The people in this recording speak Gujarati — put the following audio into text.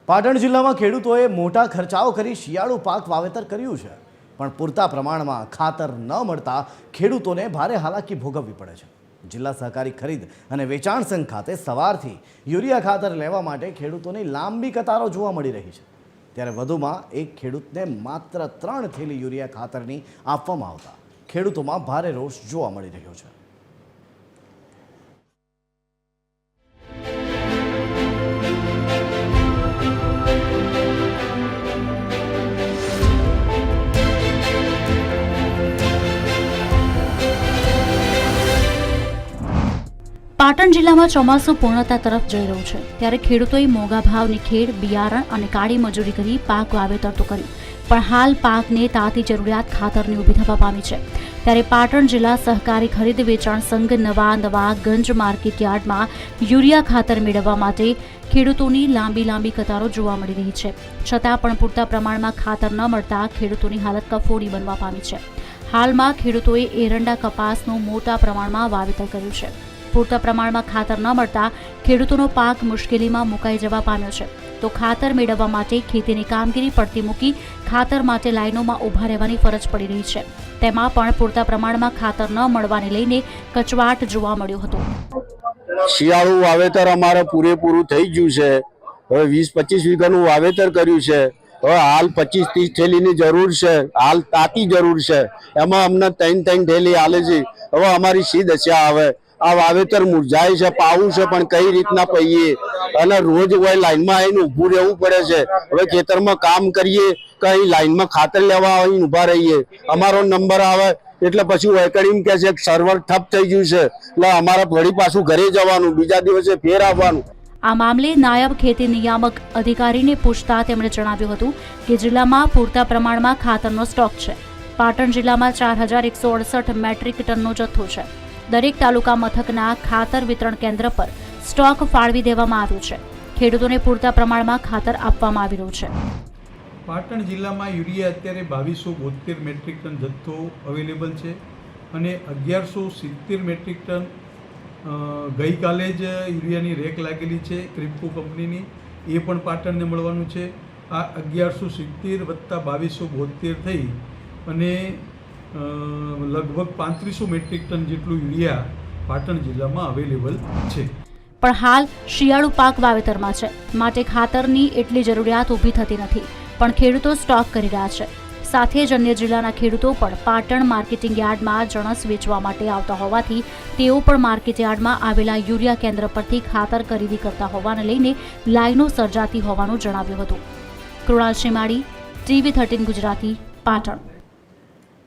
પાટણ જિલ્લામાં ખેડૂતોએ મોટા ખર્ચાઓ કરી શિયાળુ પાક વાવેતર કર્યું છે, પણ પૂરતા પ્રમાણમાં ખાતર ન મળતા ખેડૂતોને ભારે હાલાકી ભોગવવી પડે છે। જિલ્લા સહકારી ખરીદ અને વેચાણ સંઘ ખાતે સવારથી યુરિયા ખાતર લેવા માટે ખેડૂતોની લાંબી કતારો જોવા મળી રહી છે। ત્યારે વધુમાં એક ખેડૂતને માત્ર 3 થેલી યુરિયા ખાતરની આપવામાં આવતા ખેડૂતોમાં ભારે રોષ જોવા મળી રહ્યો છે। પાટણ જિલ્લામાં ચોમાસું પૂર્ણતા તરફ જઈ રહ્યું છે, ત્યારે ખેડૂતોએ મોંઘા ભાવની ખેડ, બિયારણ અને કાળી મજૂરી કરી પાક વાવેતર તો કર્યું, પણ હાલ પાકને તાતી જરૂરિયાત ખાતરની ઊભી થવા પામી છે। ત્યારે પાટણ જિલ્લા સહકારી ખરીદ વેચાણ સંઘ નવા ગંજ માર્કેટ યાર્ડમાં યુરિયા ખાતર મેળવવા માટે ખેડૂતોની લાંબી કતારો જોવા મળી રહી છે। છતાં પણ પૂરતા પ્રમાણમાં ખાતર ન મળતા ખેડૂતોની હાલત કફોડી બનવા પામી છે। હાલમાં ખેડૂતોએ એરંડા કપાસનું મોટા પ્રમાણમાં વાવેતર કર્યું છે। પૂરતા પ્રમાણમાં ખાતર ન મળતા ખેડૂતોનો પાક મુશ્કેલીમાં મુકાઈ જવા પામ્યો છે, તો ખાતર મેળવવા માટે ખેતીની કામગીરી પડતી મૂકી ખાતર માટે લાઈનોમાં ઊભા રહેવાની ફરજ પડી રહી છે। તેમાં પણ પૂરતા પ્રમાણમાં ખાતર ન મળવાને લઈને કચવાટ જોવા મળ્યો હતો। શિયાળુ વાવેતર અમારે પૂરેપૂરું થઈ ગયું છે। હવે 20-25 વીઘાનું વાવેતર કર્યું છે। હવે હાલ 25-30 થેલીની જરૂર છે, હાલ તાતી જરૂર છે, એમાં અમને 3 થેલી હાલે છે। હવે અમારી શી દશા આવે? આ વાવેતર મુરઝાય છે, પાવું છે, પણ કઈ રીતના પહીએ? અને રોજ હોય લાઈનમાં આવીને ઊભું રહેવું પડે છે। હવે ખેતરમાં કામ કરીએ કઈ લાઈનમાં ખાતર લેવા આવીને ઊભા રહીએ, અમારો નંબર આવે એટલે પછી વેકડીમ કે છે સર્વર ઠપ થઈ ગયું છે, એટલે અમારે ફરી પાછું ઘરે જવાનું, બીજા દિવસે ફેર આવવાનું। આ મામલે નાયબ ખેતી નિયામક અધિકારીને પૂછતા તેમણે જણાવ્યું હતું કે જિલ્લામાં પૂરતા પ્રમાણમાં ખાતરનો સ્ટોક છે। પાટણ જિલ્લામાં 4168 મેટ્રિક ટનનો જથ્થો છે। દરેક તાલુકા મથકના ખાતર વિતરણ કેન્દ્ર પર સ્ટોક ફાળવી દેવામાં આવ્યો છે। ખેડૂતોને પૂરતા પ્રમાણમાં ખાતર આપવામાં આવી રહ્યું છે। પાટણ જિલ્લામાં યુરિયા અત્યારે 2272 મેટ્રિક ટન જથ્થો અવેલેબલ છે અને 1170 મેટ્રિક ટન ગઈકાલે જ યુરિયાની રેક લાગેલી છે ક્રિપ્કો કંપનીની, એ પણ પાટણને મળવાનું છે। આ 1170 વત્તા 2272 થઈ અને લગભગ 3500 મેટ્રિક ટન જેટલું યુરિયા પાટણ જિલ્લામાં અવેલેબલ છે। પણ હાલ શિયાળુ પાક વાવેતરમાં છે, માટે ખાતરની એટલી જરૂરિયાત ઊભી થતી નથી, પણ ખેડૂતો સ્ટોક કરી રહ્યા છે। સાથે જ અન્ય જિલ્લાના ખેડૂતો પણ પાટણ માર્કેટિંગ યાર્ડમાં જણસ વેચવા માટે આવતા હોવાથી તેઓ પણ માર્કેટ યાર્ડમાં આવેલા યુરિયા કેન્દ્ર પરથી ખાતર ખરીદી કરતા હોવાને લઈને લાઈનો સર્જાતી હોવાનું જણાવ્યું હતું। કૃણાલ શેમાડી, TV 13 ગુજરાતી, પાટણ।